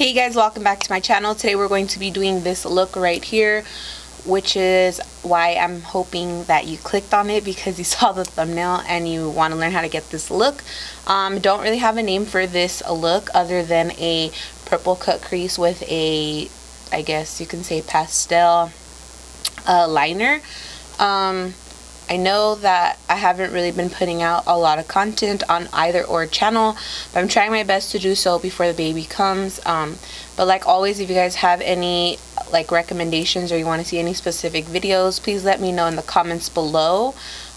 Hey guys, welcome back to my channel. Today we're going to be doing this look right here, which is why I'm hoping that you clicked on it, because you saw the thumbnail and you want to learn how to get this look. Don't really have a name for this look other than a purple cut crease with a, I guess you can say, pastel liner. I know that I haven't really been putting out a lot of content on either or channel, but I'm trying my best to do so before the baby comes. But like always, if you guys have any like recommendations or you want to see any specific videos, please let me know in the comments below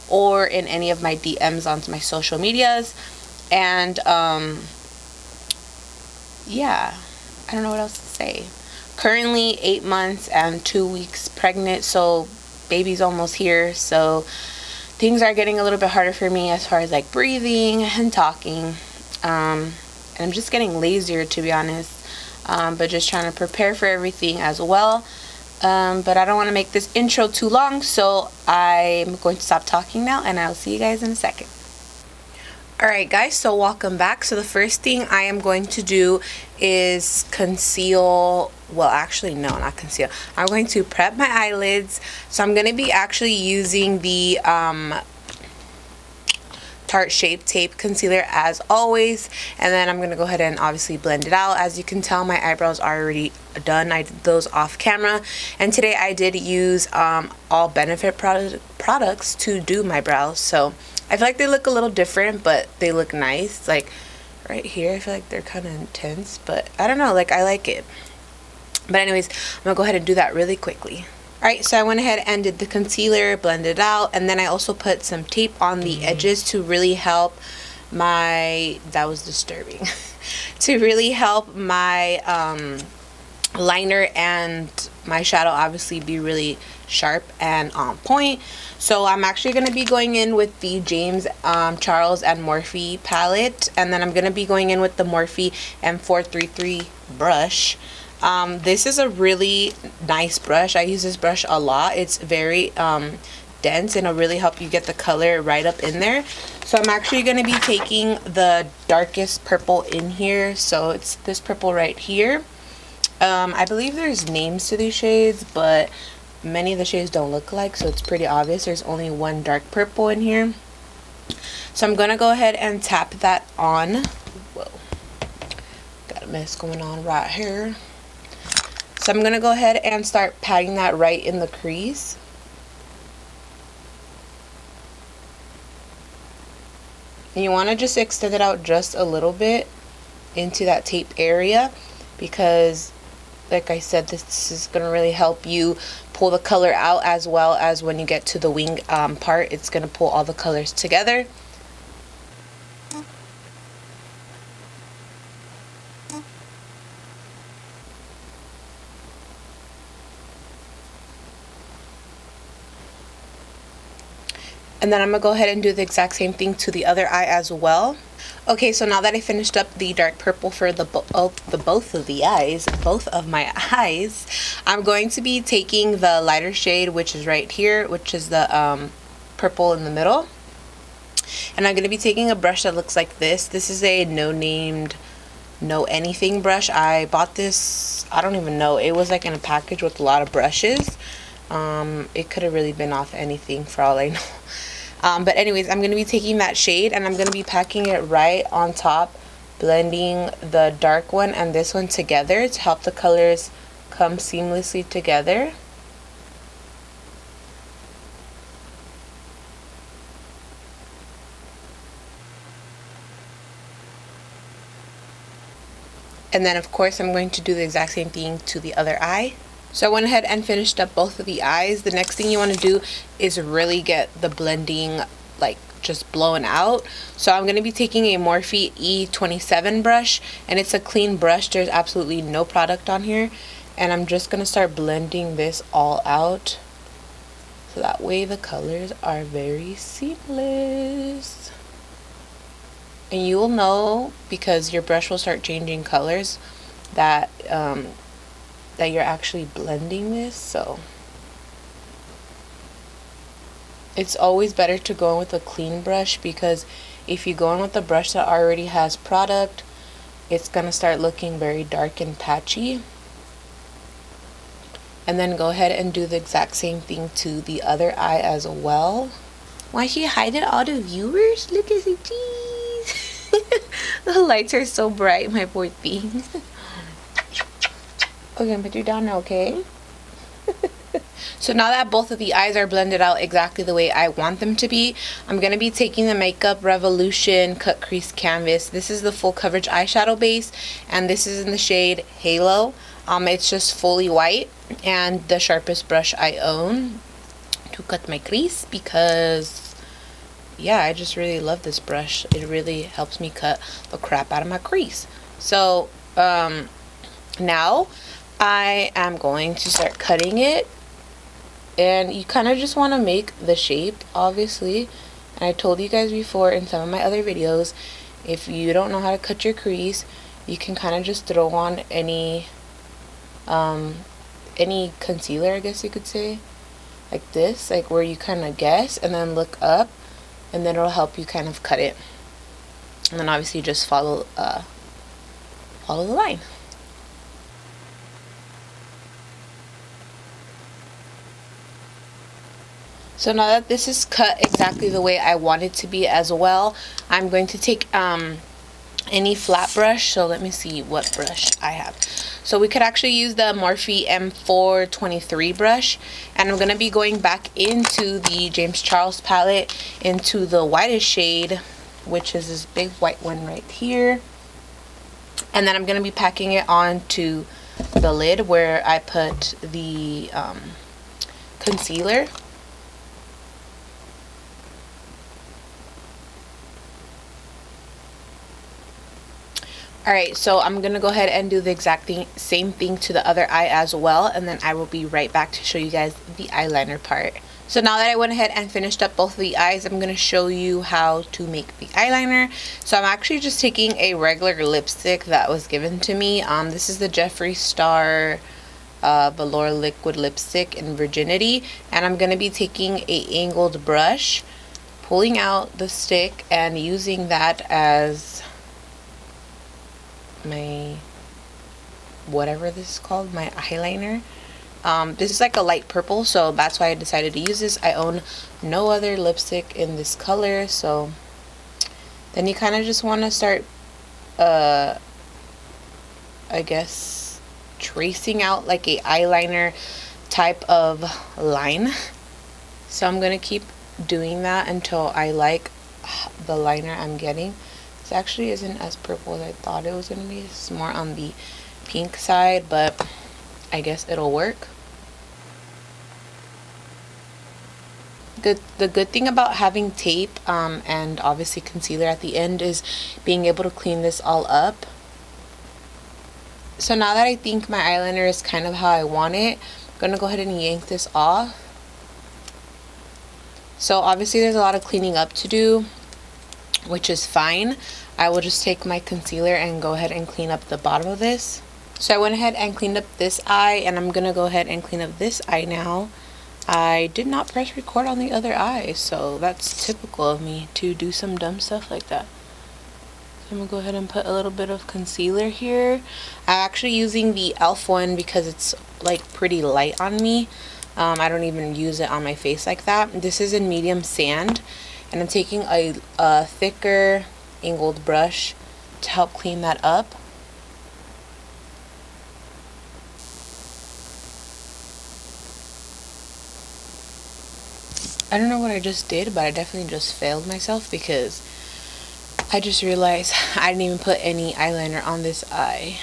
or in any of my DMs on my social medias. And yeah, I don't know what else to say. Currently 8 months and 2 weeks pregnant, so baby's almost here, so things are getting a little bit harder for me as far as like breathing and talking, and I'm just getting lazier, to be honest, but just trying to prepare for everything as well. But I don't want to make this intro too long, so I'm going to stop talking now and I'll see you guys in a second. Alright guys, so welcome back. So the first thing I am going to do is conceal, well actually no, not conceal. I'm going to prep my eyelids. So I'm going to be actually using the Tarte Shape Tape Concealer as always. And then I'm going to go ahead and obviously blend it out. As you can tell, my eyebrows are already done. I did those off camera. And today I did use all Benefit products to do my brows. So I feel like they look a little different, but they look nice. Like right here, I feel like they're kind of intense, but I don't know, like I like it. But anyways, I'm gonna go ahead and do that really quickly. Alright, so I went ahead and did the concealer, blended it out, and then I also put some tape on the edges to really help my, that was disturbing, to really help my liner and my shadow obviously be really sharp and on point. So I'm actually going to be going in with the James Charles and Morphe palette, and then I'm going to be going in with the Morphe M433 brush. This is a really nice brush. I use this brush a lot. It's very dense and it'll really help you get the color right up in there. So I'm actually going to be taking the darkest purple in here. So it's this purple right here. I believe there's names to these shades, but many of the shades don't look alike, so it's pretty obvious there's only one dark purple in here. So I'm gonna go ahead and tap that on. Whoa, got a mess going on right here. So I'm gonna go ahead and start patting that right in the crease. And you want to just extend it out just a little bit into that taped area, because like I said, this is going to really help you pull the color out, as well as when you get to the wing part, it's going to pull all the colors together. And then I'm going to go ahead and do the exact same thing to the other eye as well. Okay, so now that I finished up the dark purple for both of my eyes, I'm going to be taking the lighter shade, which is right here, which is the purple in the middle. And I'm going to be taking a brush that looks like this. This is a no-named, no anything brush. I bought this, I don't even know, it was like in a package with a lot of brushes. It could have really been off anything for all I know. But anyways, I'm going to be taking that shade and I'm going to be packing it right on top, blending the dark one and this one together to help the colors come seamlessly together. And then of course I'm going to do the exact same thing to the other eye. So I went ahead and finished up both of the eyes. The next thing you want to do is really get the blending like just blown out. So I'm going to be taking a Morphe E27 brush, and it's a clean brush. There's absolutely no product on here. And I'm just going to start blending this all out, so that way the colors are very seamless. And you will know, because your brush will start changing colors, that that you're actually blending this. So it's always better to go in with a clean brush, because if you go in with a brush that already has product, it's gonna start looking very dark and patchy. And then go ahead and do the exact same thing to the other eye as well. Why she hiding all the viewers? Look at the cheese. The lights are so bright, my poor thing. Okay, put you down now, okay? So now that both of the eyes are blended out exactly the way I want them to be, I'm going to be taking the Makeup Revolution Cut Crease Canvas. This is the full coverage eyeshadow base, and this is in the shade Halo. It's just fully white, and the sharpest brush I own to cut my crease because, yeah, I just really love this brush. It really helps me cut the crap out of my crease. So now I am going to start cutting it. And you kind of just want to make the shape, obviously. And I told you guys before in some of my other videos, if you don't know how to cut your crease, you can kind of just throw on any concealer, I guess you could say, like this, like where you kind of guess and then look up, and then it'll help you kind of cut it. And then obviously just follow the line. So now that this is cut exactly the way I want it to be as well, I'm going to take any flat brush. So let me see what brush I have. So we could actually use the Morphe M423 brush, and I'm going to be going back into the James Charles palette into the whitest shade, which is this big white one right here. And then I'm going to be packing it onto the lid where I put the concealer. Alright, so I'm going to go ahead and do the exact same thing to the other eye as well, and then I will be right back to show you guys the eyeliner part. So now that I went ahead and finished up both of the eyes, I'm going to show you how to make the eyeliner. So I'm actually just taking a regular lipstick that was given to me. This is the Jeffree Star Velour Liquid Lipstick in Virginity, and I'm going to be taking a angled brush, pulling out the stick, and using that as my, whatever this is called, my eyeliner. This is like a light purple, so that's why I decided to use this. I own no other lipstick in this color, so then you kind of just want to start I guess tracing out like a eyeliner type of line. So I'm gonna keep doing that until I like the liner I'm getting. This actually isn't as purple as I thought it was going to be. It's more on the pink side, but I guess it'll work. The good thing about having tape and obviously concealer at the end is being able to clean this all up. So now that I think my eyeliner is kind of how I want it, I'm going to go ahead and yank this off. So obviously there's a lot of cleaning up to do, which is fine. I will just take my concealer and go ahead and clean up the bottom of this. So I went ahead and cleaned up this eye, and I'm gonna go ahead and clean up this eye now. I did not press record on the other eye, so that's typical of me to do some dumb stuff like that. So I'm gonna go ahead and put a little bit of concealer here. I'm actually using the e.l.f. one because it's like pretty light on me. I don't even use it on my face like that. This is in medium sand, and I'm taking a thicker angled brush to help clean that up. I don't know what I just did, but I definitely just failed myself because I just realized I didn't even put any eyeliner on this eye.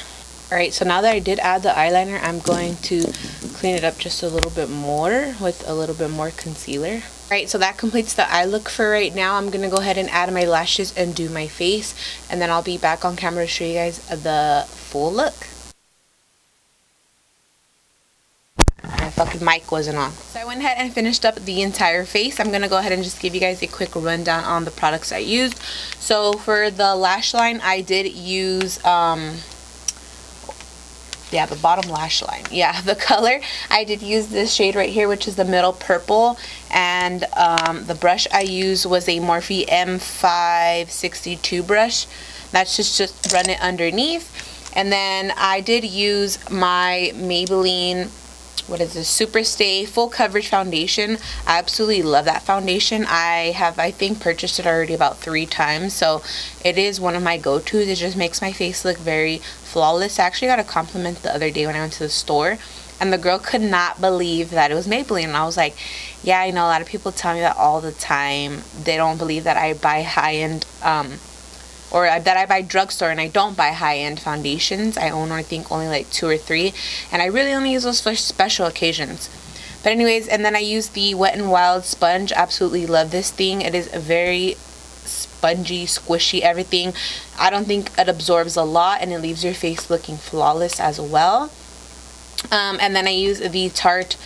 Alright, so now that I did add the eyeliner, I'm going to clean it up just a little bit more with a little bit more concealer. Alright, so that completes the eye look for right now. I'm going to go ahead and add my lashes and do my face, and then I'll be back on camera to show you guys the full look. My fucking mic wasn't on. So I went ahead and finished up the entire face. I'm going to go ahead and just give you guys a quick rundown on the products I used. So for the lash line, I did use yeah, the bottom lash line. Yeah, the color, I did use this shade right here, which is the middle purple, and the brush I used was a Morphe M562 brush. That's just run it underneath. And then I did use my Maybelline, what is this, Super Stay Full Coverage Foundation. I absolutely love that foundation. I have, I think, purchased it already about 3 times, so it is one of my go-tos. It just makes my face look very flawless. I actually got a compliment the other day when I went to the store, and the girl could not believe that it was Maybelline. And I was like, yeah, I know a lot of people tell me that all the time. They don't believe that I buy high-end or that I buy drugstore, and I don't buy high-end foundations. I own, I think, only like 2 or 3, and I really only use those for special occasions. But anyways, and then I use the Wet n Wild sponge. Absolutely love this thing. It is very spongy, squishy, everything. I don't think it absorbs a lot, and it leaves your face looking flawless as well. And then I use the Tarte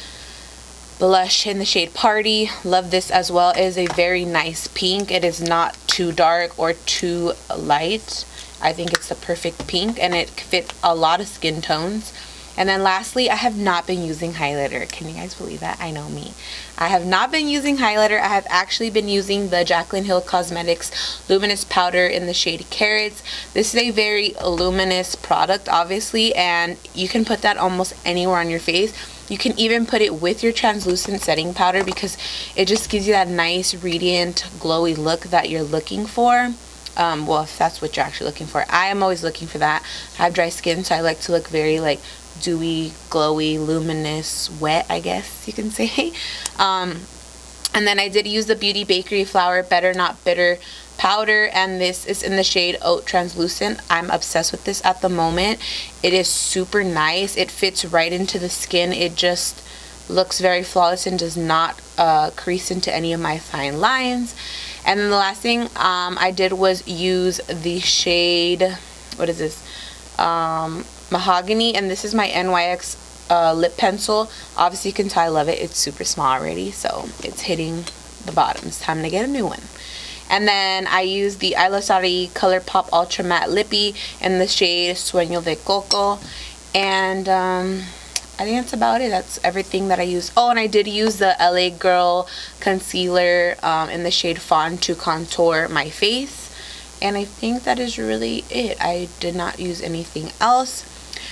blush in the shade Party. Love this as well. It is a very nice pink. It is not too dark or too light. I think it's the perfect pink, and it fits a lot of skin tones. And then lastly, I have not been using highlighter. Can you guys believe that? I know me. I have not been using highlighter. I have actually been using the Jaclyn Hill Cosmetics Luminous Powder in the shade Carrots. This is a very luminous product, obviously, and you can put that almost anywhere on your face. You can even put it with your translucent setting powder because it just gives you that nice, radiant, glowy look that you're looking for. Well, if that's what you're actually looking for. I am always looking for that. I have dry skin, so I like to look very like dewy, glowy, luminous, wet, I guess you can say. And then I did use the Beauty Bakery Flower Better Not Bitter powder, and this is in the shade Oat Translucent. I'm obsessed with this at the moment. It is super nice. It fits right into the skin. It just looks very flawless and does not crease into any of my fine lines. And then the last thing I did was use the shade, what is this, Mahogany, and this is my NYX lip pencil. Obviously you can tell I love it. It's super small already, so it's hitting the bottom. It's time to get a new one. And then I used the Eyelosari ColourPop Ultra Matte Lippy in the shade Sueño de Coco. And I think that's about it. That's everything that I used. Oh, and I did use the LA Girl concealer in the shade Fawn to contour my face. And I think that is really it. I did not use anything else.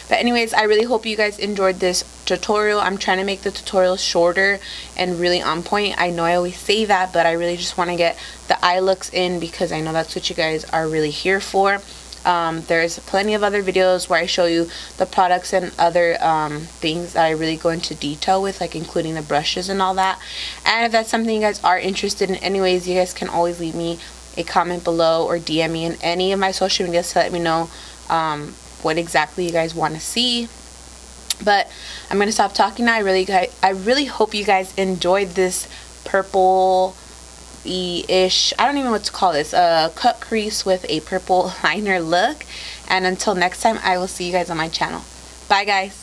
But anyways, I really hope you guys enjoyed this tutorial. I'm trying to make the tutorial shorter and really on point. I know I always say that, but I really just want to get the eye looks in because I know that's what you guys are really here for. There's plenty of other videos where I show you the products and other things that I really go into detail with, like including the brushes and all that. And if that's something you guys are interested in anyways, you guys can always leave me a comment below or DM me in any of my social media to let me know what exactly you guys want to see. But I'm gonna stop talking now. I really hope you guys enjoyed this purple-ish, I don't even know what to call this, cut crease with a purple liner look. And until next time, I will see you guys on my channel. Bye guys.